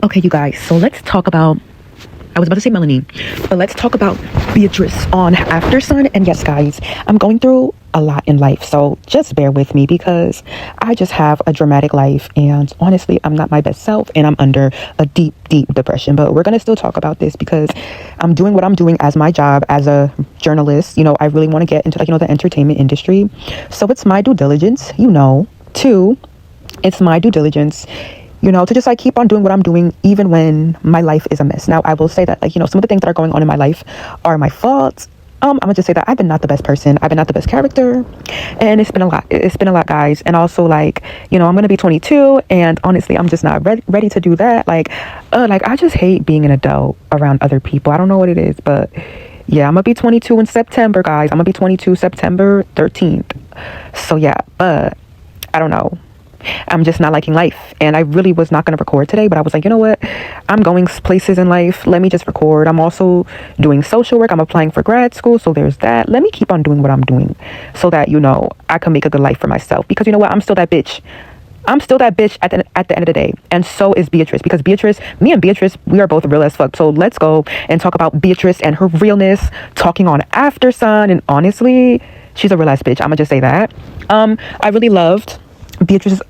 Okay, you guys, so let's talk about, I was about to say Melanie, but let's talk about Beatrice on After Sun. And yes, guys, I'm going through a lot in life, so just bear with me because I just have a dramatic life, and honestly, I'm not my best self, and I'm under a deep, deep depression. But we're going to still talk about this because I'm doing what I'm doing as my job as a journalist. I really want to get into the entertainment industry. So it's my due diligence, to it's my due diligence to just keep on doing what I'm doing, even when my life is a mess. Now, I will say that, some of the things that are going on in my life are my fault. I'm gonna just say that I've been not the best person. I've been not the best character, and it's been a lot. It's been a lot, guys. And also, I'm gonna be 22, and honestly, I'm just not ready to do that. I just hate being an adult around other people. I don't know what it is, but yeah, I'm gonna be 22 in September, guys. I'm gonna be 22 September 13th. So yeah, but I don't know. I'm just not liking life, and I really was not going to record today, but I was like, you know what, I'm going places in life, let me just record. I'm also doing social work, I'm applying for grad school, so there's that. Let me keep on doing what I'm doing so that I can make a good life for myself, because you know what, I'm still that bitch at the end of the day. And so is Beatrice, because me and Beatrice, we are both real as fuck. So let's go and talk about Beatrice and her realness, talking on After Sun. And honestly, she's a real ass bitch, I'm gonna just say that. I really loved Beatrice's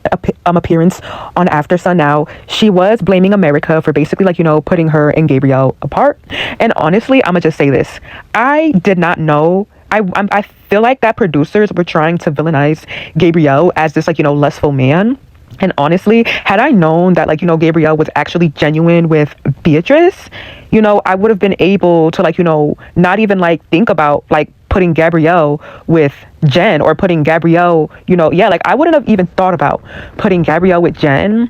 appearance on After Sun. Now, she was blaming America for basically putting her and Gabriel apart. And honestly, I'm gonna just say this: I did not know. I feel like that producers were trying to villainize Gabriel as this lustful man. And honestly, had I known that Gabriel was actually genuine with Beatrice, I would have been able to not even think about putting Gabrielle with Jen, or putting Gabrielle, I wouldn't have even thought about putting Gabrielle with Jen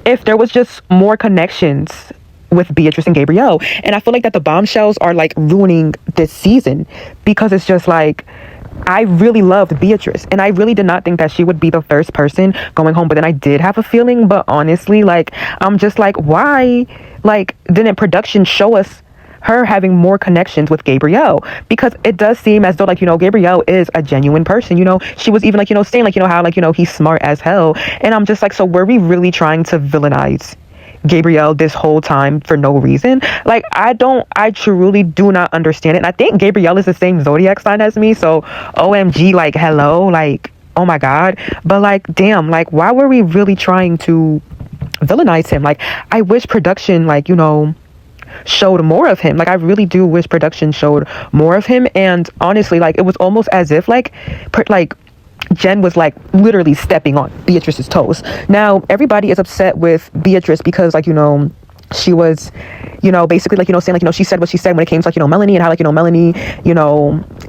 if there was just more connections with Beatrice and Gabrielle. And I feel like that the bombshells are ruining this season, because it's just I really loved Beatrice, and I really did not think that she would be the first person going home, but then I did have a feeling. But honestly, I'm just why didn't production show us her having more connections with Gabrielle? Because it does seem as though Gabrielle is a genuine person. She was even saying how he's smart as hell, and I'm just so were we really trying to villainize Gabrielle this whole time for no reason? I truly do not understand it. And I think Gabrielle is the same zodiac sign as me, so OMG, hello, oh my god. But damn, why were we really trying to villainize him? I wish production showed more of him. I really do wish production showed more of him. And honestly, it was almost as if Jen was literally stepping on Beatrice's toes. Now everybody is upset with Beatrice because she was basically saying she said what she said when it came to Melanie, and how Melanie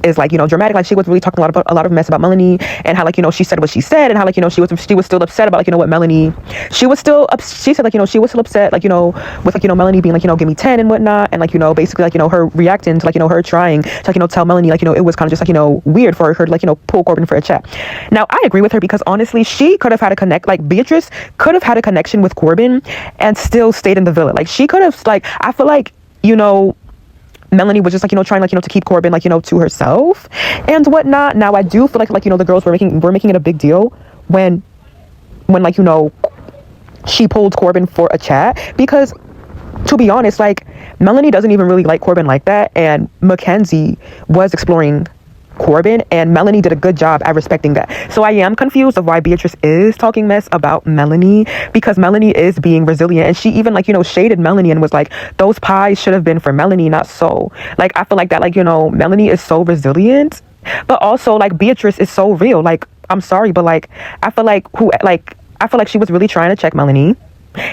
is dramatic. She was really talking a lot of mess about Melanie, and how she said what she said, and how she was still upset about what Melanie, she said she was still upset with Melanie being give me 10 and whatnot, and basically her reacting to her trying to tell Melanie it was kind of just weird for her to pull Corbin for a chat. Now I agree with her, because honestly she could have had a Beatrice could have had a connection with Corbin and still stayed in the villa. She could have I feel Melanie was just trying to keep Corbin to herself and whatnot. Now I do feel the girls were making it a big deal when she pulled Corbin for a chat, because to be honest, Melanie doesn't even really like Corbin like that, and Mackenzie was exploring Corbin, and Melanie did a good job at respecting that. So I am confused of why Beatrice is talking mess about Melanie, because Melanie is being resilient, and she even shaded Melanie and was those pies should have been for Melanie, not so. I feel that Melanie is so resilient, but also Beatrice is so real. I'm sorry, but I feel I feel she was really trying to check Melanie.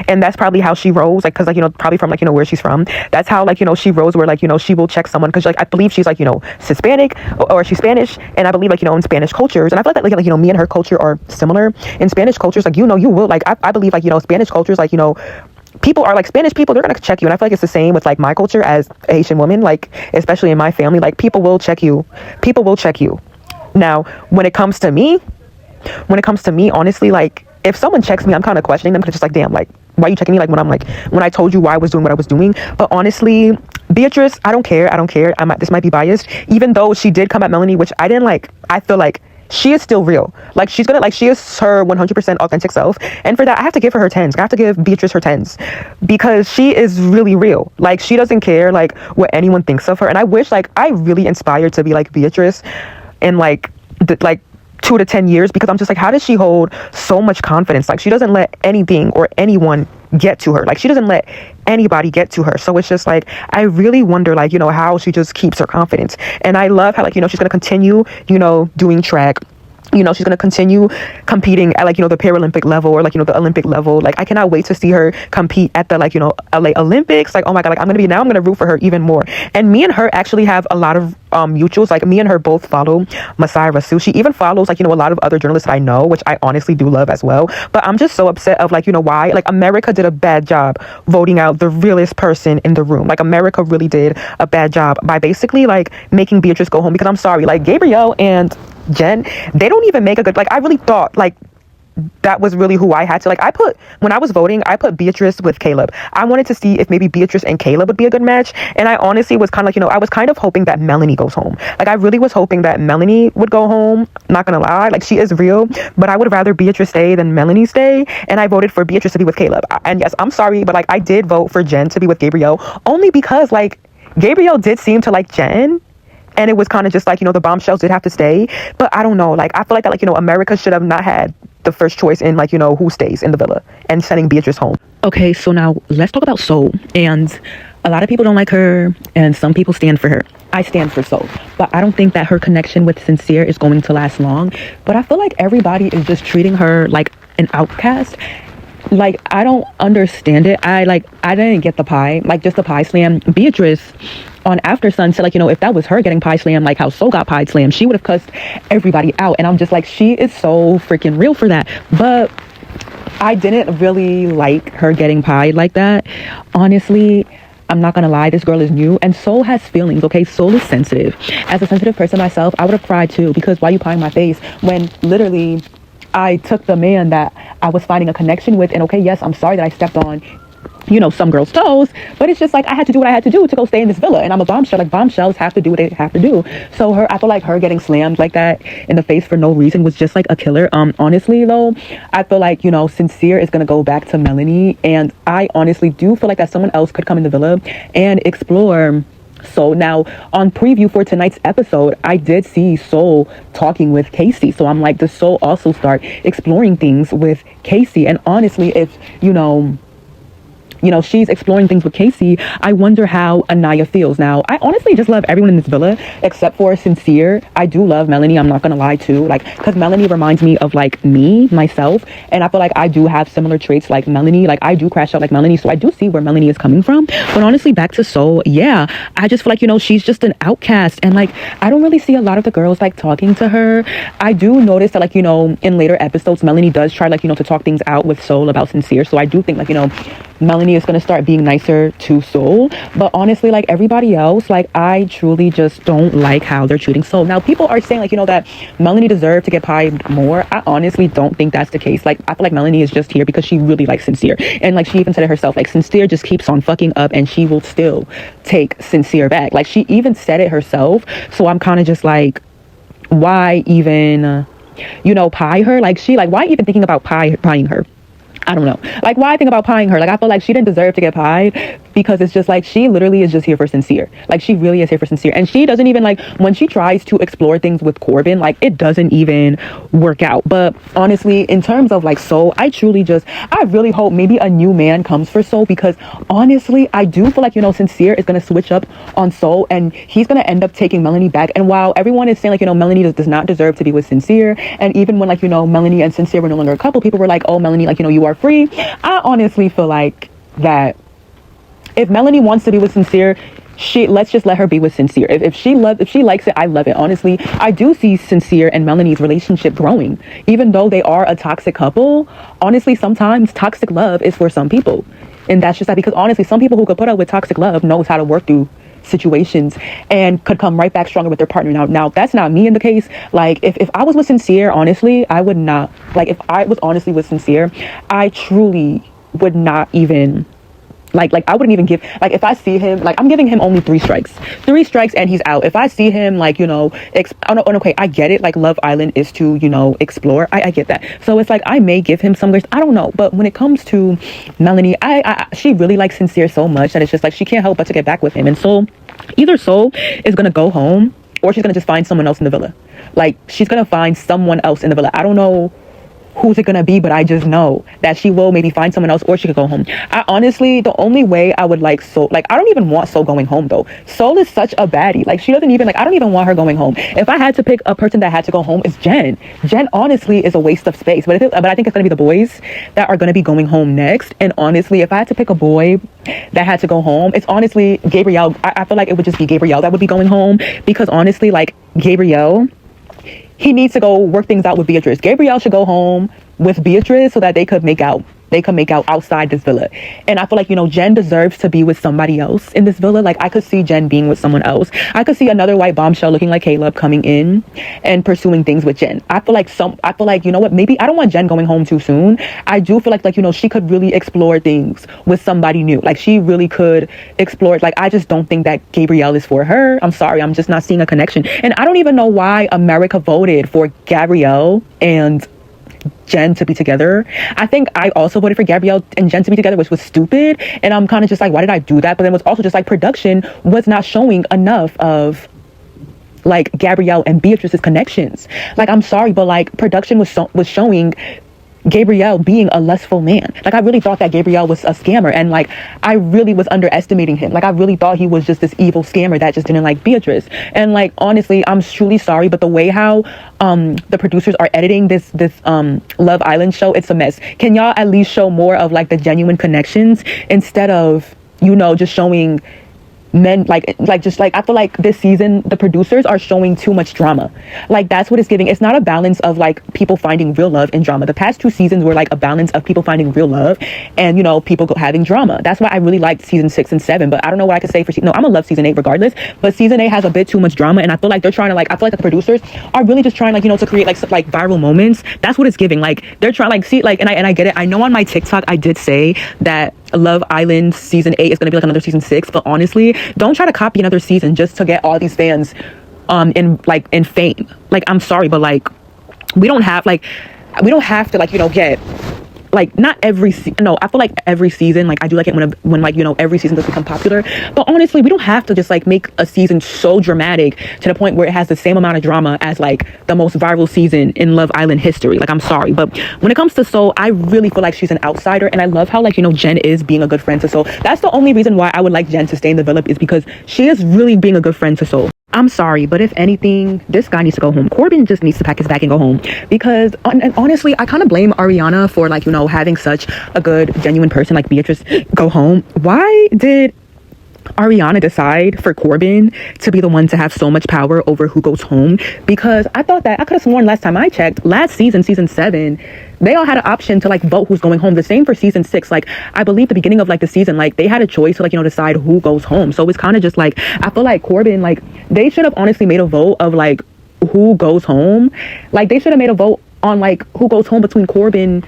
And that's probably how she rolls, because probably from where she's from. That's how she rolls, where she will check someone, because I believe she's Hispanic, or she's Spanish, and I believe in Spanish cultures, and I feel that me and her culture are similar. In Spanish cultures, you will I believe Spanish cultures, people are Spanish people, they're gonna check you. And I feel it's the same with my culture as a Haitian woman, especially in my family, people will check you. Now when it comes to me, honestly, if someone checks me, I'm kind of questioning them, because it's just damn, why are you checking me? When I told you why I was doing what I was doing. But honestly, Beatrice, I don't care. This might be biased, even though she did come at Melanie, which I didn't like. I feel she is still real. Like, she is her 100% authentic self. And for that, I have to give her 10s. I have to give Beatrice her 10s because she is really real. Like, she doesn't care, like, what anyone thinks of her. And I wish, like, I really inspired to be like Beatrice in, like, 2 to 10 years, because I'm just like, how does she hold so much confidence? Like, she doesn't let anything or anyone get to her. Like, she doesn't let anybody get to her. So it's just like, I really wonder, like, how she just keeps her confidence. And I love how, like, she's going to continue, doing track. She's going to continue competing at, like, the Paralympic level or, like, the Olympic level. Like, I cannot wait to see her compete at the, like, LA Olympics. Like, oh my God, like, I'm going to root for her even more. And me and her actually have a lot of mutuals. Like, me and her both follow Masai Rasu. She even follows, like, a lot of other journalists that I know, which I honestly do love as well. But I'm just so upset of, like, why? Like, America did a bad job voting out the realest person in the room. Like, America really did a bad job by basically, like, making Beatrice go home. Because I'm sorry, like, Gabrielle and Jen, they don't even make a good, like, I really thought, like, that was really who I had to, like, when I was voting, I put Beatrice with Caleb. I wanted to see if maybe Beatrice and Caleb would be a good match. And I honestly was kind of like, I was kind of hoping that Melanie goes home. Like, I really was hoping that Melanie would go home. Not gonna lie, like, she is real, but I would rather Beatrice stay than Melanie stay. And I voted for Beatrice to be with Caleb. And yes, I'm sorry, but, like, I did vote for Jen to be with Gabrielle only because, like, Gabrielle did seem to like Jen. And it was kind of just like, the bombshells did have to stay. But I don't know. Like, I feel like that, like, America should have not had the first choice in, like, who stays in the villa and sending Beatrice home. Okay, so now let's talk about Soul. And a lot of people don't like her and some people stand for her. I stand for Soul. But I don't think that her connection with Sincere is going to last long. But I feel like everybody is just treating her like an outcast. Like, I don't understand it. I didn't get the pie, like, just the pie slam. Beatrice on After Sun said, like, if that was her getting pie slam, like how Soul got pie slam, she would have cussed everybody out. And I'm just like, she is so freaking real for that. But I didn't really like her getting pied like that. Honestly, I'm not gonna lie, this girl is new and Soul has feelings, okay? Soul is sensitive. As a sensitive person myself, I would have cried too, because why you pieing my face when literally I took the man that I was finding a connection with, and okay, yes, I'm sorry that I stepped on, some girls' toes, but it's just like, I had to do what I had to do to go stay in this villa, and I'm a bombshell. Like, bombshells have to do what they have to do. So I feel like her getting slammed like that in the face for no reason was just like a killer. Honestly though, I feel like, Sincere is gonna go back to Melanie, and I honestly do feel like that someone else could come in the villa and explore Soul. Now, on preview for tonight's episode, I did see Soul talking with Casey. So I'm like, does Soul also start exploring things with Casey? And honestly, if, she's exploring things with Casey, I wonder how Anaya feels. Now, I honestly just love everyone in this villa except for Sincere. I do love Melanie, I'm not gonna lie too, like, because Melanie reminds me of, like, myself, and I feel like I do have similar traits like Melanie. Like, I do crash out like Melanie, so I do see where Melanie is coming from. But honestly, back to Soul, yeah, I just feel like, she's just an outcast, and, like, I don't really see a lot of the girls, like, talking to her. I do notice that, like, in later episodes, Melanie does try, like, to talk things out with Soul about Sincere, so I do think, like, Melanie is going to start being nicer to Soul. But honestly, like, everybody else, like, I truly just don't like how they're treating Soul. Now, people are saying, like, that Melanie deserved to get pied more. I honestly don't think that's the case. Like, I feel like Melanie is just here because she really likes Sincere. And, like, she even said it herself, like, Sincere just keeps on fucking up and she will still take Sincere back. Like, she even said it herself. So I'm kind of just like, why even, pie her? Like, why even thinking about pieing her? I don't know. Like, why I think about pieing her? Like, I feel like she didn't deserve to get pied because it's just like, she literally is just here for Sincere. Like, she really is here for Sincere. And she doesn't even, like, when she tries to explore things with Corbin, like, it doesn't even work out. But honestly, in terms of, like, Soul, I really hope maybe a new man comes for Soul, because honestly, I do feel like, Sincere is going to switch up on Soul and he's going to end up taking Melanie back. And while everyone is saying, like, Melanie does not deserve to be with Sincere, and even when, like, Melanie and Sincere were no longer a couple, people were like, oh, Melanie, like, you are free. I honestly feel like that if Melanie wants to be with Sincere, let's just let her be with Sincere. If she likes it, I love it. Honestly, I do see Sincere and Melanie's relationship growing. Even though they are a toxic couple, honestly, sometimes toxic love is for some people. And that's just that, because honestly, some people who could put up with toxic love knows how to work through situations and could come right back stronger with their partner. Now that's not me in the case. Like, if I was with Sincere, honestly, I would not, like, if I was honestly with Sincere, I truly would not even Like I wouldn't even give, like if I see him, like I'm giving him only 3 strikes and he's out. If I see him, like, okay, I get it, like Love Island is to, explore. I get that. So it's like I may give him some grace, I don't know. But when it comes to Melanie, she really likes Sincere so much that it's just like she can't help but to get back with him. And so either Soul is gonna go home or she's gonna just find someone else in the villa. Like she's gonna find someone else in the villa. I don't know who's it gonna be, but I just know that she will maybe find someone else or she could go home. I honestly, the only way I would like Soul, like I don't even want Soul going home though. Soul is such a baddie. Like she doesn't even, like I don't even want her going home. If I had to pick a person that had to go home, it's Jen. Jen honestly is a waste of space, but I think it's gonna be the boys that are gonna be going home next. And honestly, if I had to pick a boy that had to go home, it's honestly Gabriel. I feel like it would just be Gabriel that would be going home, because honestly, like Gabriel, he needs to go work things out with Beatrice. Gabriel should go home with Beatrice so that they could make out. They could make out outside this villa. And I feel like, Jen deserves to be with somebody else in this villa. Like I could see Jen being with someone else. I could see another white bombshell looking like Caleb coming in and pursuing things with Jen. I feel like, you know what, maybe I don't want Jen going home too soon. I do feel like, she could really explore things with somebody new. Like she really could explore it. Like I just don't think that Gabrielle is for her. I'm sorry, I'm just not seeing a connection. And I don't even know why America voted for Gabrielle and Jen to be together. I think I also voted for Gabrielle and Jen to be together, which was stupid. And I'm kind of just like, why did I do that? But then it was also just like production was not showing enough of like Gabrielle and Beatrice's connections. Like I'm sorry, but like production was showing Gabrielle being a lustful man. Like I really thought that Gabrielle was a scammer, and like I really was underestimating him. Like I really thought he was just this evil scammer that just didn't like Beatrice. And like honestly, I'm truly sorry, but the way how the producers are editing this Love Island show, it's a mess. Can y'all at least show more of like the genuine connections instead of just showing men just like I feel like this season the producers are showing too much drama. Like that's what it's giving. It's not a balance of like people finding real love in drama. The past 2 seasons were like a balance of people finding real love and people having drama. That's why I really liked season 6 and 7, but I don't know what I could say for I'm gonna love season 8 regardless, but season 8 has a bit too much drama, and I feel like they're trying to I feel like the producers are really just trying to create like viral moments. That's what it's giving. Like they're trying and I get it. I know on my TikTok I did say that Love Island season 8 is going to be like another season 6, but honestly, don't try to copy another season just to get all these fans in fame. Like I'm sorry, but like we don't have to get not every no, I feel like every season, like I do like it when every season does become popular, but honestly we don't have to just make a season so dramatic to the point where it has the same amount of drama as the most viral season in Love Island history. Like I'm sorry, but when it comes to Soul, I really feel like she's an outsider, and I love how Jen is being a good friend to Soul. That's the only reason why I would like Jen to stay in the villa, is because she is really being a good friend to Soul. I'm sorry, but if anything, this guy needs to go home. Corbin just needs to pack his bag and go home, because and honestly, I kind of blame Ariana for having such a good, genuine person like Beatrice go home. Why did Ariana decide for Corbin to be the one to have so much power over who goes home? Because I thought that I could have sworn last time I checked, last season 7, they all had an option to vote who's going home. The same for season 6. I believe the beginning of the season, they had a choice to decide who goes home. So it's kind of just I feel like Corbin, they should have honestly made a vote of who goes home. They should have made a vote on who goes home between Corbin,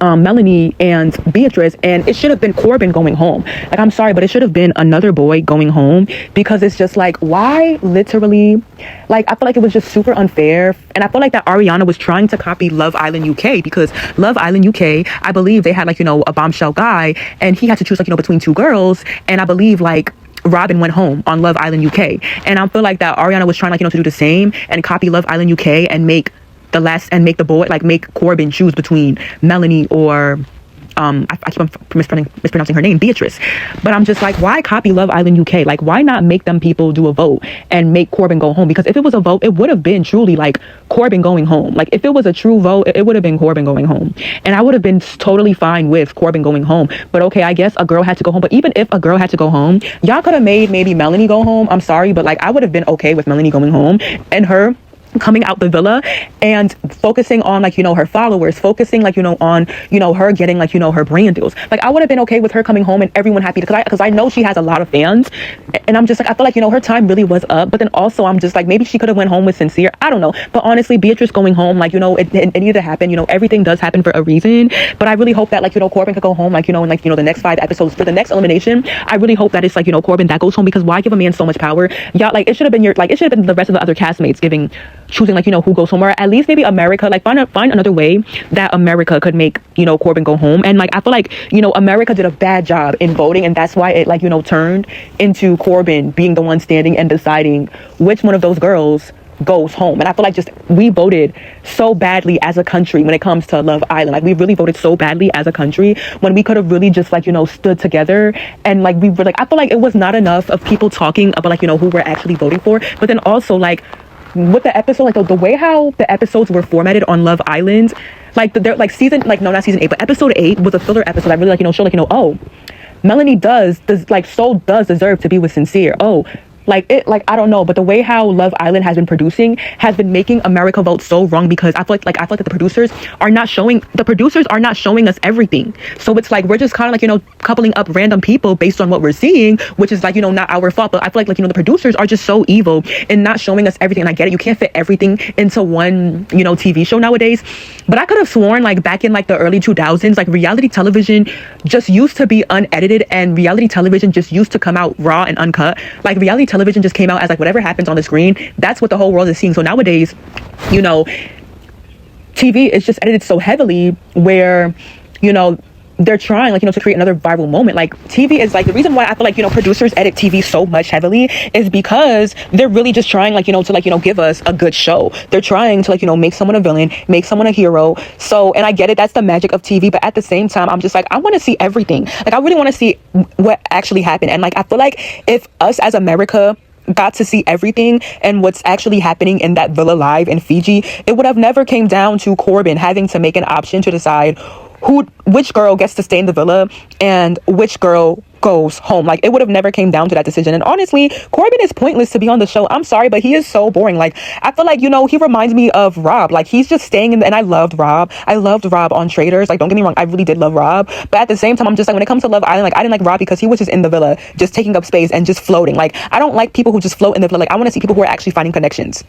Melanie and Beatrice, and it should have been Corbin going home. I'm sorry, but it should have been another boy going home, because it's just why literally I feel like it was just super unfair. And I feel like that Ariana was trying to copy Love Island UK, because Love Island UK, I believe they had a bombshell guy, and he had to choose between 2 girls, and I believe Robin went home on Love Island UK, and I feel like that Ariana was trying to do the same and copy Love Island UK and make the boy make Corbin choose between Melanie or I keep mispronouncing her name, Beatrice. But I'm just why copy Love Island UK? Why not make them people do a vote and make Corbin go home? Because if it was a vote, it would have been truly Corbin going home. If it was a true vote, it would have been Corbin going home, and I would have been totally fine with Corbin going home. But okay, I guess a girl had to go home. But even if a girl had to go home, y'all could have made maybe Melanie go home. I'm sorry, but I would have been okay with Melanie going home and her coming out the villa and focusing on like, you know, her followers, focusing like, you know, on, you know, her getting like, you know, her brand deals. Like I would have been okay with her coming home and everyone happy because I know she has a lot of fans, and I'm just like, I feel like, you know, her time really was up. But then also I'm just like, maybe she could have went home with Sincere. I don't know. But honestly, Beatrice going home, like, you know, it needed to happen. You know, everything does happen for a reason. But I really hope that like, you know, Corbin could go home, like, you know, in like, you know, the next 5 episodes for the next elimination. I really hope that it's like, you know, Corbin that goes home, because why give a man so much power? Yeah, like it should have been the rest of the other castmates choosing like, you know, who goes home, or at least maybe America, like find another way that America could make, you know, Corbin go home. And like I feel like, you know, America did a bad job in voting, and that's why it like, you know, turned into Corbin being the one standing and deciding which one of those girls goes home. And I feel like just we voted so badly as a country when it comes to Love Island. Like we really voted so badly as a country when we could have really just like, you know, stood together. And like we were like, I feel like it was not enough of people talking about like, you know, who we're actually voting for. But then also like with the episode, like the way how the episodes were formatted on Love Island, like they're like not season 8, but episode 8 was a filler episode. I really like, you know, show like, you know, oh, Melanie does deserve to be with Sincere. Oh, like it, like I don't know, but the way how Love Island has been producing has been making America vote so wrong, because I feel like that the producers are not showing us everything. So it's like we're just kind of like, you know, coupling up random people based on what we're seeing, which is like, you know, not our fault. But I feel like, you know, the producers are just so evil in not showing us everything. And I get it, you can't fit everything into one, you know, TV show nowadays. But I could have sworn like back in like the early 2000s, like reality television just used to be unedited, and reality television just used to come out raw and uncut. Like reality television just came out as like whatever happens on the screen, that's what the whole world is seeing. So nowadays, you know, TV is just edited so heavily where, you know, they're trying like, you know, to create another viral moment. Like TV is like, the reason why I feel like, you know, producers edit TV so much heavily is because they're really just trying like, you know, to like, you know, give us a good show. They're trying to like, you know, make someone a villain, make someone a hero. So, and I get it, that's the magic of TV, but at the same time, I'm just like, I want to see everything. Like I really want to see what actually happened. And like I feel like if us as America got to see everything and what's actually happening in that villa live in Fiji, it would have never came down to Corbin having to make an option to decide which girl gets to stay in the villa and which girl goes home. Like it would have never came down to that decision. And honestly, Corbin is pointless to be on the show. I'm sorry, but he is so boring. Like I feel like, you know, he reminds me of Rob. Like he's just staying in and I loved Rob on Traders. Like don't get me wrong, I really did love Rob, but at the same time I'm just like, when it comes to Love Island, like I didn't like Rob because he was just in the villa just taking up space and just floating. Like I don't like people who just float in the villa. Like I want to see people who are actually finding connections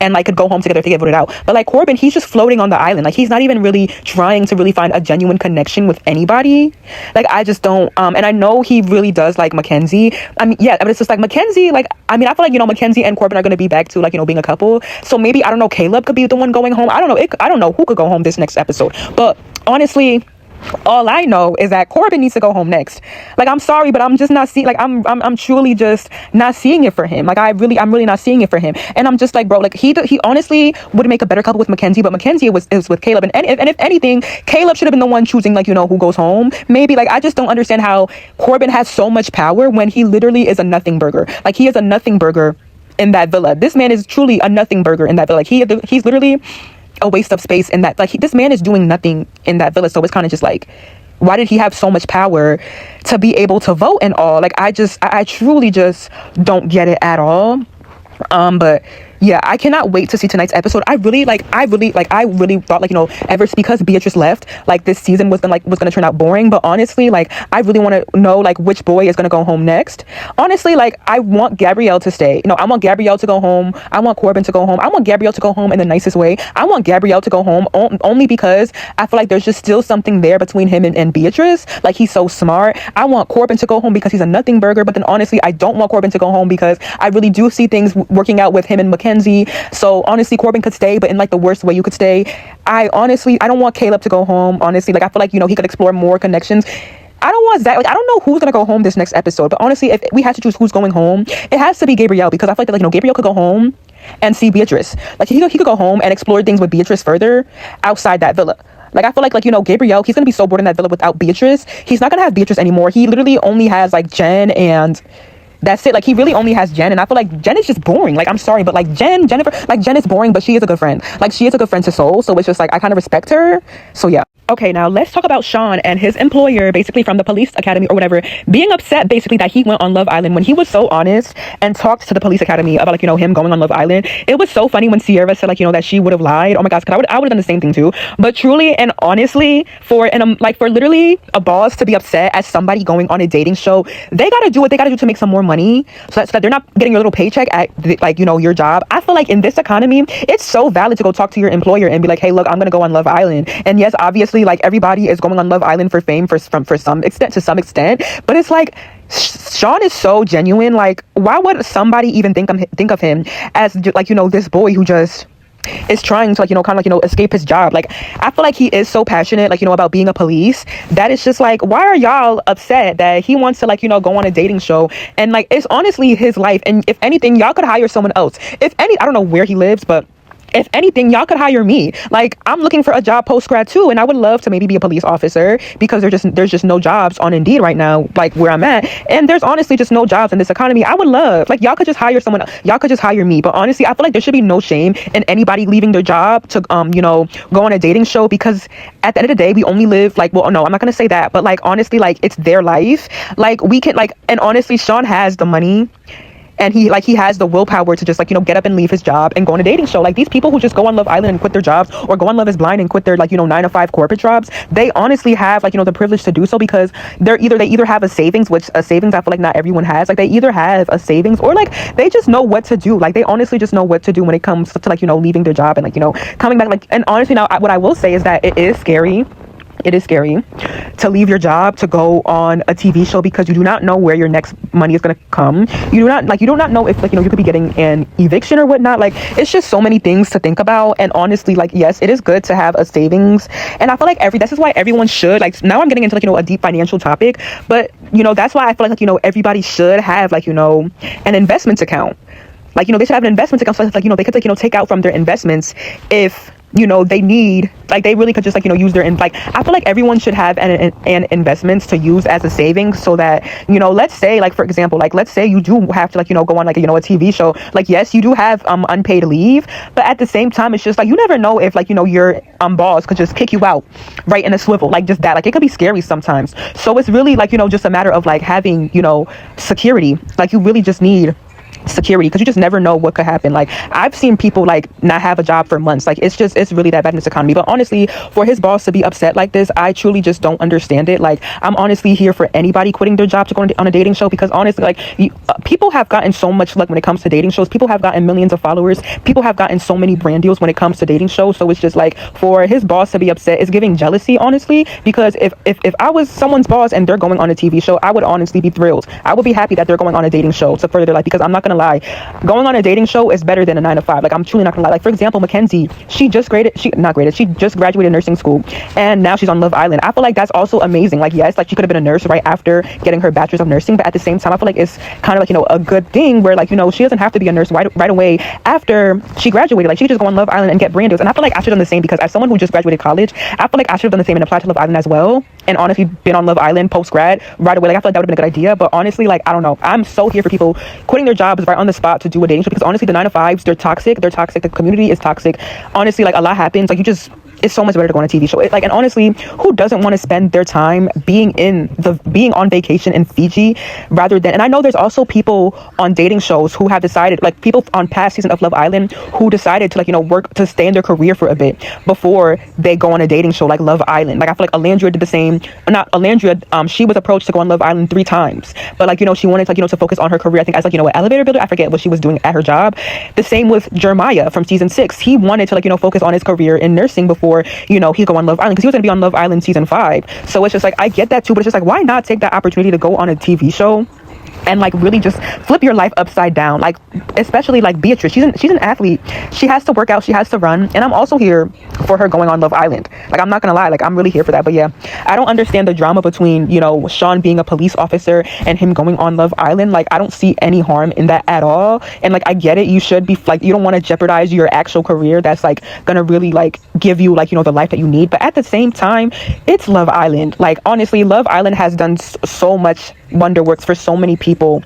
and like could go home together if they get voted out. But like Corbin, he's just floating on the island. Like he's not even really trying to really find a genuine connection with anybody. Like I just don't and I know he really does like Mackenzie. I mean, yeah, but it's just like Mackenzie, like I mean, I feel like, you know, Mackenzie and Corbin are going to be back to like, you know, being a couple. So maybe, I don't know, Caleb could be the one going home. I don't know. I don't know who could go home this next episode. But honestly, all I know is that Corbin needs to go home next. Like I'm sorry, but I'm just not seeing, like I'm truly just not seeing it for him. Like I'm really not seeing it for him. And I'm just like, bro, like he honestly would make a better couple with Mackenzie, but Mackenzie is with Caleb. And if anything, Caleb should have been the one choosing like, you know, who goes home. Maybe, like I just don't understand how Corbin has so much power when he literally is a nothing burger. Like he is a nothing burger in that villa. This man is truly a nothing burger in that villa. Like he's literally a waste of space in that. Like this man is doing nothing in that villa. So it's kind of just like, why did he have so much power to be able to vote and all? Like I truly just don't get it at all. But yeah, I cannot wait to see tonight's episode. I really thought, like, you know, ever because Beatrice left, like this season was gonna turn out boring. But honestly, like I really want to know like which boy is gonna go home next. Honestly, like I want Gabrielle to stay. You know, I want Gabrielle to go home. I want Corbin to go home. I want Gabrielle to go home in the nicest way. I want Gabrielle to go home only because I feel like there's just still something there between him and Beatrice. Like he's so smart. I want Corbin to go home because he's a nothing burger. But then honestly, I don't want Corbin to go home because I really do see things working out with him and Mackenzie. So honestly, Corbin could stay, but in like the worst way you could stay. I don't want Caleb to go home. Honestly, like I feel like, you know, he could explore more connections. I don't want Zach. Like I don't know who's gonna go home this next episode. But honestly, if we had to choose who's going home, it has to be Gabrielle, because I feel like that, like, you know, Gabrielle could go home and see Beatrice. Like he could go home and explore things with Beatrice further outside that villa. Like I feel like, you know, Gabrielle, he's gonna be so bored in that villa without Beatrice. He's not gonna have Beatrice anymore. He literally only has like Jen, and that's it. Like he really only has Jen, and I feel like Jen is just boring. Like I'm sorry, but like Jennifer, like Jen is boring, but she is a good friend. Like she is a good friend to Soul, so it's just like I kind of respect her. So yeah. Okay, now let's talk about Sean and his employer, basically from the police academy or whatever, being upset basically that he went on Love Island when he was so honest and talked to the police academy about, like, him going on Love Island. It was so funny when Sierra said, like, that she would have lied. Oh my gosh, because I would have done the same thing too. But truly and honestly, for literally a boss to be upset at somebody going on a dating show, they gotta do what they gotta do to make some more money so that they're not getting your little paycheck at your job. I feel like in this economy, it's so valid to go talk to your employer and be like, hey, look, I'm gonna go on Love Island. And yes, obviously, like, everybody is going on Love Island for fame for some extent, but it's like Sean is so genuine. Like, why would somebody even think of him as this boy who just is trying to escape his job? Like, I feel like he is so passionate about being a police that it's just like, why are y'all upset that he wants to go on a dating show? And like, it's honestly his life, and if anything, y'all could hire someone else. I don't know where he lives, but if anything, y'all could hire me. Like, I'm looking for a job post-grad too, and I would love to maybe be a police officer because there's just no jobs on Indeed right now, like where I'm at. And there's honestly just no jobs in this economy. I would love, like, y'all could just hire someone. Y'all could just hire me. But honestly, I feel like there should be no shame in anybody leaving their job to, go on a dating show, because at the end of the day, we only live, like, well, no, I'm not going to say that, but like, honestly, like, it's their life. Like, we can, like, and honestly, Sean has the money. And he has the willpower to just get up and leave his job and go on a dating show. Like, these people who just go on Love Island and quit their jobs, or go on Love is Blind and quit their 9-to-5 corporate jobs, they honestly have the privilege to do so, because they either have a savings, which a savings I feel like not everyone has. Like, they either have a savings, or like they just know what to do. Like, they honestly just know what to do when it comes to leaving their job and coming back. Like, and honestly, now what I will say is that it is scary. It is scary to leave your job to go on a TV show, because you do not know where your next money is going to come. You do not know if you could be getting an eviction or whatnot. Like, it's just so many things to think about. And honestly, like, yes, it is good to have a savings. And I feel like this is why everyone should, like, now I'm getting into a deep financial topic, but that's why I feel like everybody should have an investment account. Like, they should have an investment account, so they could take out from their investments if they need, like, they really could just use their I feel like everyone should have an investments to use as a savings, so that let's say, like, for example, like, let's say you do have to go on a TV show. Like, yes, you do have unpaid leave, but at the same time, it's just like, you never know if your boss could just kick you out right in a swivel, like, just that. Like, it could be scary sometimes. So it's really just a matter of having security. Like, you really just need security, because you just never know what could happen. Like, I've seen people not have a job for months. Like, it's really that bad in this economy. But honestly, for his boss to be upset like this, I truly just don't understand it. Like, I'm honestly here for anybody quitting their job to go on a dating show, because honestly, like, people have gotten so much luck when it comes to dating shows. People have gotten millions of followers. People have gotten so many brand deals when it comes to dating shows. So it's just like, for his boss to be upset is giving jealousy, honestly, because if I was someone's boss and they're going on a TV show, I would honestly be thrilled. I would be happy that they're going on a dating show to further their life, because I'm not gonna lie, going on a dating show is better than a 9-to-5. Like, I'm truly not gonna lie. Like, for example, Mackenzie, she just graduated nursing school, and now she's on Love Island. I feel like that's also amazing. Like, yes, like, she could have been a nurse right after getting her bachelor's of nursing, but at the same time, I feel like it's kind of a good thing where she doesn't have to be a nurse right away after she graduated. Like, she could just go on Love Island and get brand deals. And I feel like I should have done the same, because as someone who just graduated college, I feel like I should have done the same and applied to Love Island as well, and honestly been on Love Island post-grad right away. Like, I feel like that would have been a good idea. But honestly, like, I don't know, I'm so here for people quitting their jobs right on the spot to do a dating show, because honestly, the 9-to-5s, they're toxic. The community is toxic. Honestly, like, a lot happens. Like, it's so much better to go on a TV show. And honestly, who doesn't want to spend their time being on vacation in Fiji rather than, and I know there's also people on dating shows who have decided, like, people on past season of Love Island who decided to work to stay in their career for a bit before they go on a dating show like Love Island. Like, I feel like Alandria did the same. Not Alandria, she was approached to go on Love Island 3 times, but she wanted to focus on her career, I think, as an elevator builder. I forget what she was doing at her job. The same with Jeremiah from season 6. He wanted to focus on his career in nursing before he go on Love Island, because he was going to be on Love Island season 5. So it's just like, I get that too, but it's just like, why not take that opportunity to go on a TV show and really just flip your life upside down? Like, especially Beatrice, she's an athlete. She has to work out, she has to run, and I'm also here for her going on Love Island. Like, I'm not gonna lie, like, I'm really here for that. But yeah, I don't understand the drama between Sean being a police officer and him going on Love Island. Like, I don't see any harm in that at all. And I get it, you should be you don't want to jeopardize your actual career that's gonna really give you the life that you need. But at the same time, it's Love Island. Like, honestly, Love Island has done so much wonder works for so many people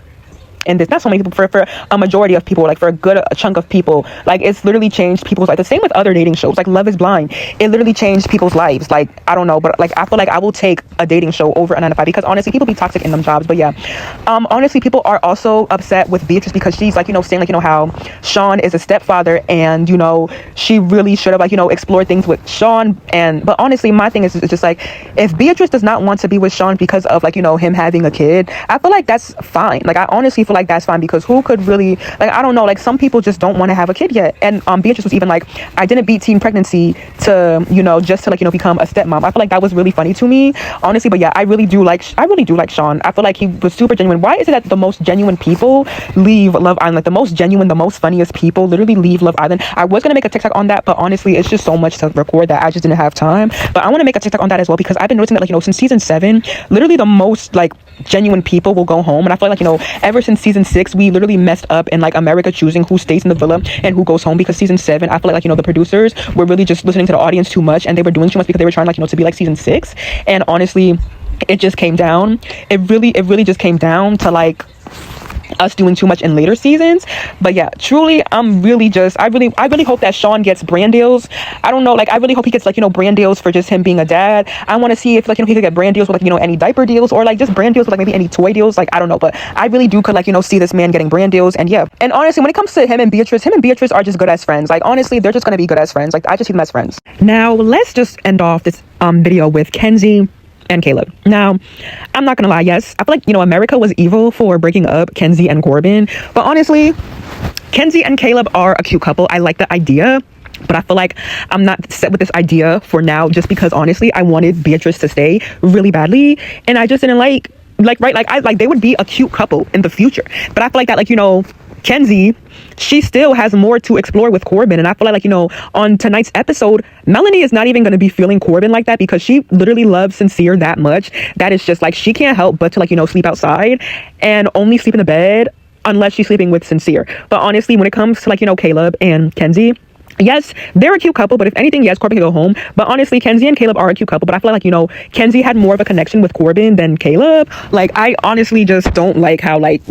in this, not so many people, for a majority of people, like for a good chunk of people, like it's literally changed people's life. The same with other dating shows, like Love is Blind. It literally changed people's lives. Like, I don't know, but like I feel like I will take a dating show over a 9-to-5 because honestly, people be toxic in them jobs. But yeah, honestly, people are also upset with Beatrice because she's like, saying like, how Sean is a stepfather and, she really should have like, explored things with Sean. But honestly, my thing is just like, if Beatrice does not want to be with Sean because of like, him having a kid, I feel like that's fine. Like, I honestly feel like that's fine because who could really, like, I don't know, like some people just don't want to have a kid yet. And Beatrice was even like, I didn't beat teen pregnancy to, just to like, become a stepmom. I feel like that was really funny to me, honestly. But yeah, I really do like Sean. I feel like he was super genuine. Why is it that the most genuine people leave Love Island? Like the most genuine, the most funniest people literally leave Love Island. I was gonna make a TikTok on that, but honestly, it's just so much to record that I just didn't have time. But I want to make a TikTok on that as well because I've been noticing that like, since season 7, literally the most like genuine people will go home. And I feel like, ever since season 6, we literally messed up in like America choosing who stays in the villa and who goes home, because season 7, I feel like, the producers were really just listening to the audience too much, and they were doing too much because they were trying like, to be like season 6. And honestly, it just came down. It really just came down to like us doing too much in later seasons. But yeah, truly, I really hope that Sean gets brand deals. I don't know, like I really hope he gets like, brand deals for just him being a dad. I want to see if like, he could get brand deals with like, any diaper deals, or like just brand deals with like maybe any toy deals. Like, I don't know, but I really do could like, see this man getting brand deals. And yeah, and honestly, when it comes to him and Beatrice are just good as friends. Like, honestly, they're just gonna be good as friends. Like, I just see them as friends. Now let's just end off this video with Kenzie and Caleb. Now, I'm not gonna lie, yes, I feel like, America was evil for breaking up Kenzie and Corbin, but honestly, Kenzie and Caleb are a cute couple. I like the idea, but I feel like I'm not set with this idea for now, just because honestly, I wanted Beatrice to stay really badly, and I just didn't like they would be a cute couple in the future. But I feel like that, like, Kenzie, she still has more to explore with Corbin. And I feel like, on tonight's episode, Melanie is not even going to be feeling Corbin like that, because she literally loves Sincere that much that it's just like she can't help but to like, sleep outside and only sleep in the bed unless she's sleeping with Sincere. But honestly, when it comes to like, Caleb and Kenzie, yes, they're a cute couple, but if anything, yes, Corbin can go home. But honestly, Kenzie and Caleb are a cute couple, but I feel like, Kenzie had more of a connection with Corbin than Caleb. Like, I honestly just don't like how, like,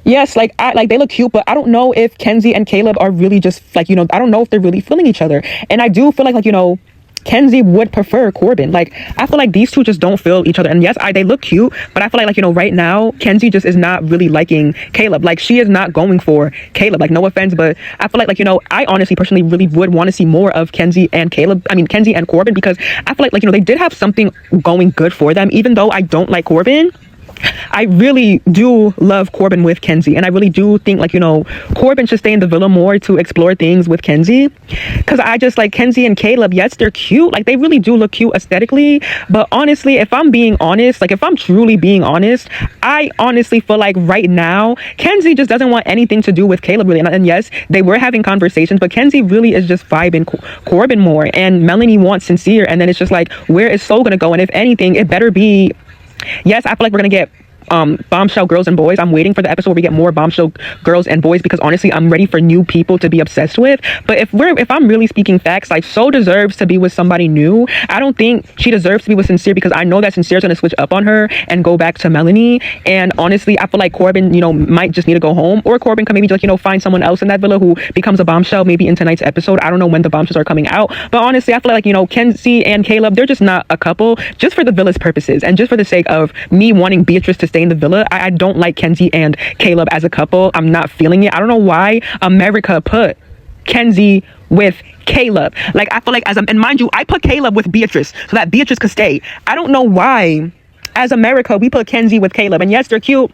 yes, like, they look cute, but I don't know if Kenzie and Caleb are really just like, I don't know if they're really feeling each other. And I do feel like, Kenzie would prefer Corbin. Like, I feel like these two just don't feel each other. And yes, they look cute, but I feel like, right now, Kenzie just is not really liking Caleb. Like, she is not going for Caleb. Like, no offense, but I feel like, I honestly personally really would want to see more of Kenzie and Corbin, because I feel like, they did have something going good for them. Even though I don't like Corbin, I really do love Corbin with Kenzie, and I really do think like, Corbin should stay in the villa more to explore things with Kenzie, because I just like Kenzie and Caleb. Yes, they're cute, like they really do look cute aesthetically, but honestly, if I'm being honest, like if I'm truly being honest, I honestly feel like right now Kenzie just doesn't want anything to do with Caleb really. And yes, they were having conversations, but Kenzie really is just vibing Corbin more, and Melanie wants Sincere, and then it's just like, where is Soul gonna go? And if anything, it better be, yes, I feel like we're gonna get bombshell girls and boys. I'm waiting for the episode where we get more bombshell girls and boys, because honestly, I'm ready for new people to be obsessed with. But if I'm really speaking facts, like Soul deserves to be with somebody new. I don't think she deserves to be with Sincere, because I know that Sincere's gonna switch up on her and go back to Melanie. And honestly, I feel like Corbin, might just need to go home, or Corbin can maybe just find someone else in that villa who becomes a bombshell maybe in tonight's episode. I don't know when the bombshells are coming out, but honestly, I feel like Kenzie and Caleb, they're just not a couple, just for the villa's purposes and just for the sake of me wanting Beatrice to stay in the villa. I don't like Kenzie and Caleb as a couple. I'm not feeling it. I don't know why America put Kenzie with Caleb. Like, I feel like and mind you, I put Caleb with Beatrice so that Beatrice could stay. I don't know why as America we put Kenzie with Caleb. And yes, they're cute,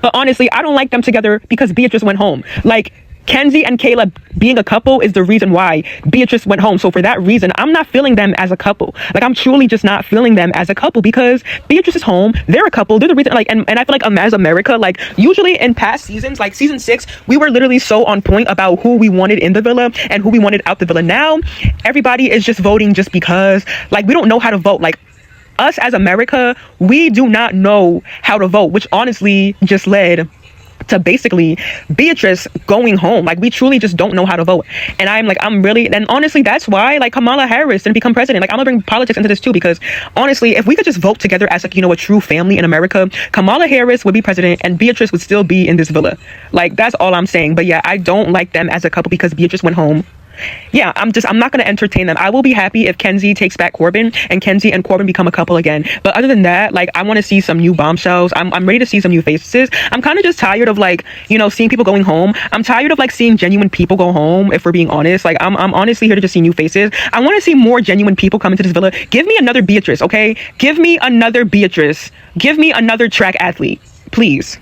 but honestly, I don't like them together because Beatrice went home. Like, Kenzie and Caleb being a couple is the reason why Beatrice went home. So for that reason, I'm not feeling them as a couple. Like, I'm truly just not feeling them as a couple, because Beatrice is home. They're a couple. They're the reason. Like, and I feel like as America, like usually in past seasons, like season 6, we were literally so on point about who we wanted in the villa and who we wanted out the villa. Now, everybody is just voting just because, like, we don't know how to vote. Like, us as America, we do not know how to vote, which honestly just led to basically Beatrice going home. Like, we truly just don't know how to vote. And and honestly, that's why, like, Kamala Harris didn't become president. Like, I'm gonna bring politics into this too, because honestly, if we could just vote together as, like, a true family in America, Kamala Harris would be president and Beatrice would still be in this villa. Like, that's all I'm saying. But yeah, I don't like them as a couple because Beatrice went home. Yeah, I'm not going to entertain them. I will be happy if Kenzie takes back Corbyn and Kenzie and Corbyn become a couple again. But other than that, like, I want to see some new bombshells. I'm ready to see some new faces. I'm kind of just tired of, like, seeing people going home. I'm tired of, like, seeing genuine people go home, if we're being honest. Like, I'm honestly here to just see new faces. I want to see more genuine people come into this villa. Give me another Beatrice, okay? Give me another Beatrice. Give me another track athlete, please.